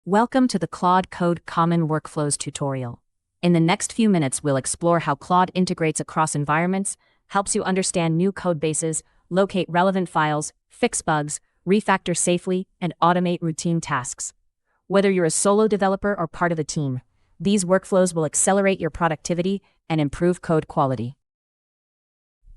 Welcome to the Claude Code Common Workflows tutorial. In the next few minutes, we'll explore how Claude integrates across environments, helps you understand new code bases, locate relevant files, fix bugs, refactor safely, and automate routine tasks. Whether you're a solo developer or part of a team, these workflows will accelerate your productivity and improve code quality.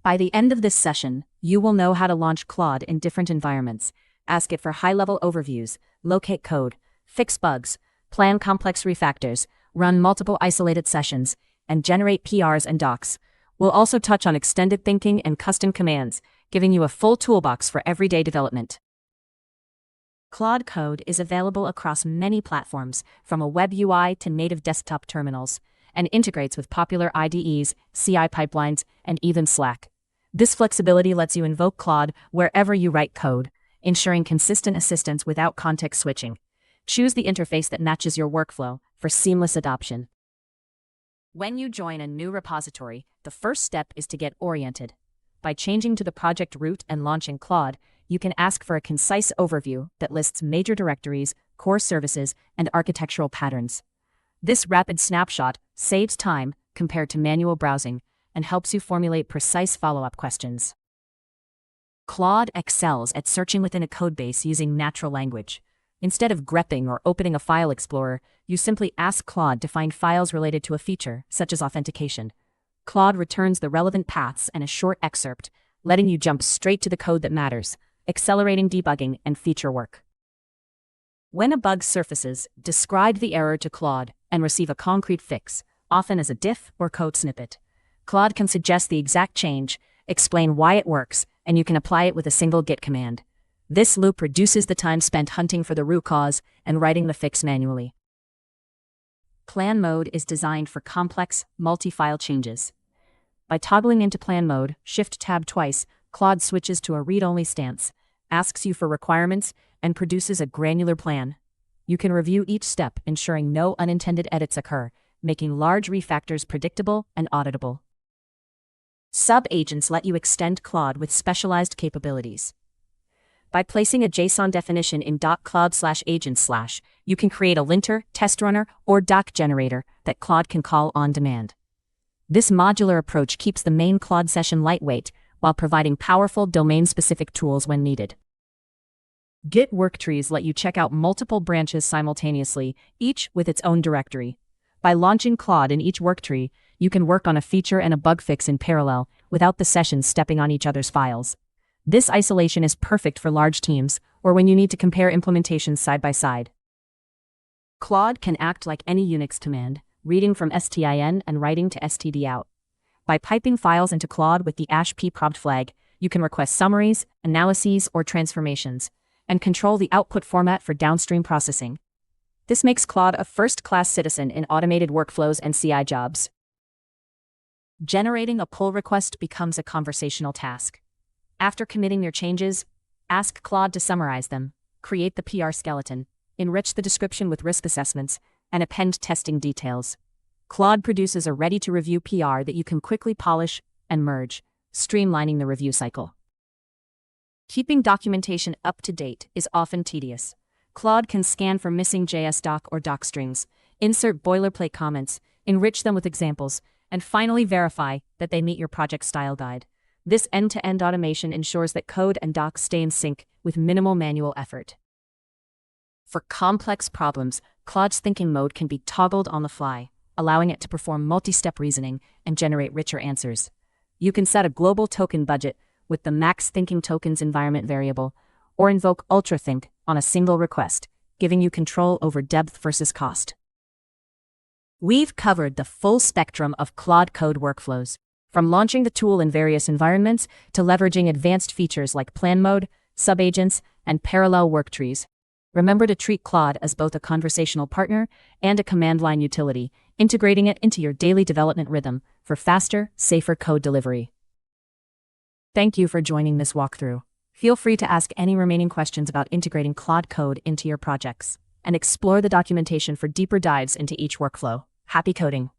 By the end of this session, you will know how to launch Claude in different environments, ask it for high-level overviews, locate code, fix bugs, plan complex refactors, run multiple isolated sessions, and generate PRs and docs. We'll also touch on extended thinking and custom commands, giving you a full toolbox for everyday development. Claude Code is available across many platforms, from a web UI to native desktop terminals, and integrates with popular IDEs, CI pipelines, and even Slack. This flexibility lets you invoke Claude wherever you write code, ensuring consistent assistance without context switching. Choose the interface that matches your workflow for seamless adoption. When you join a new repository, the first step is to get oriented. By changing to the project root and launching Claude, you can ask for a concise overview that lists major directories, core services, and architectural patterns. This rapid snapshot saves time compared to manual browsing and helps you formulate precise follow-up questions. Claude excels at searching within a codebase using natural language. Instead of grepping or opening a file explorer, you simply ask Claude to find files related to a feature, such as authentication. Claude returns the relevant paths and a short excerpt, letting you jump straight to the code that matters, accelerating debugging and feature work. When a bug surfaces, describe the error to Claude and receive a concrete fix, often as a diff or code snippet. Claude can suggest the exact change, explain why it works, and you can apply it with a single git command. This loop reduces the time spent hunting for the root cause and writing the fix manually. Plan mode is designed for complex, multi-file changes. By toggling into plan mode, Shift-Tab twice, Claude switches to a read-only stance, asks you for requirements, and produces a granular plan. You can review each step, ensuring no unintended edits occur, making large refactors predictable and auditable. Subagents let you extend Claude with specialized capabilities. By placing a JSON definition in .claude/agents/, you can create a linter, test runner, or doc generator that Claude can call on demand. This modular approach keeps the main Claude session lightweight while providing powerful domain-specific tools when needed. Git worktrees let you check out multiple branches simultaneously, each with its own directory. By launching Claude in each worktree, you can work on a feature and a bug fix in parallel without the sessions stepping on each other's files. This isolation is perfect for large teams or when you need to compare implementations side by side. Claude can act like any Unix command, reading from stin and writing to stdout. By piping files into Claude with the #p_prompt flag, you can request summaries, analyses, or transformations, and control the output format for downstream processing. This makes Claude a first-class citizen in automated workflows and CI jobs. Generating a pull request becomes a conversational task. After committing your changes, ask Claude to summarize them, create the PR skeleton, enrich the description with risk assessments, and append testing details. Claude produces a ready-to-review PR that you can quickly polish and merge, streamlining the review cycle. Keeping documentation up to date is often tedious. Claude can scan for missing JS doc or doc strings, insert boilerplate comments, enrich them with examples, and finally verify that they meet your project style guide. This end-to-end automation ensures that code and docs stay in sync with minimal manual effort. For complex problems, Claude's thinking mode can be toggled on the fly, allowing it to perform multi-step reasoning and generate richer answers. You can set a global token budget with the max thinking tokens environment variable, or invoke Ultrathink on a single request, giving you control over depth versus cost. We've covered the full spectrum of Claude Code workflows, from launching the tool in various environments to leveraging advanced features like plan mode, subagents, and parallel worktrees. Remember to treat Claude as both a conversational partner and a command line utility, integrating it into your daily development rhythm for faster, safer code delivery. Thank you for joining this walkthrough. Feel free to ask any remaining questions about integrating Claude Code into your projects, and explore the documentation for deeper dives into each workflow. Happy coding!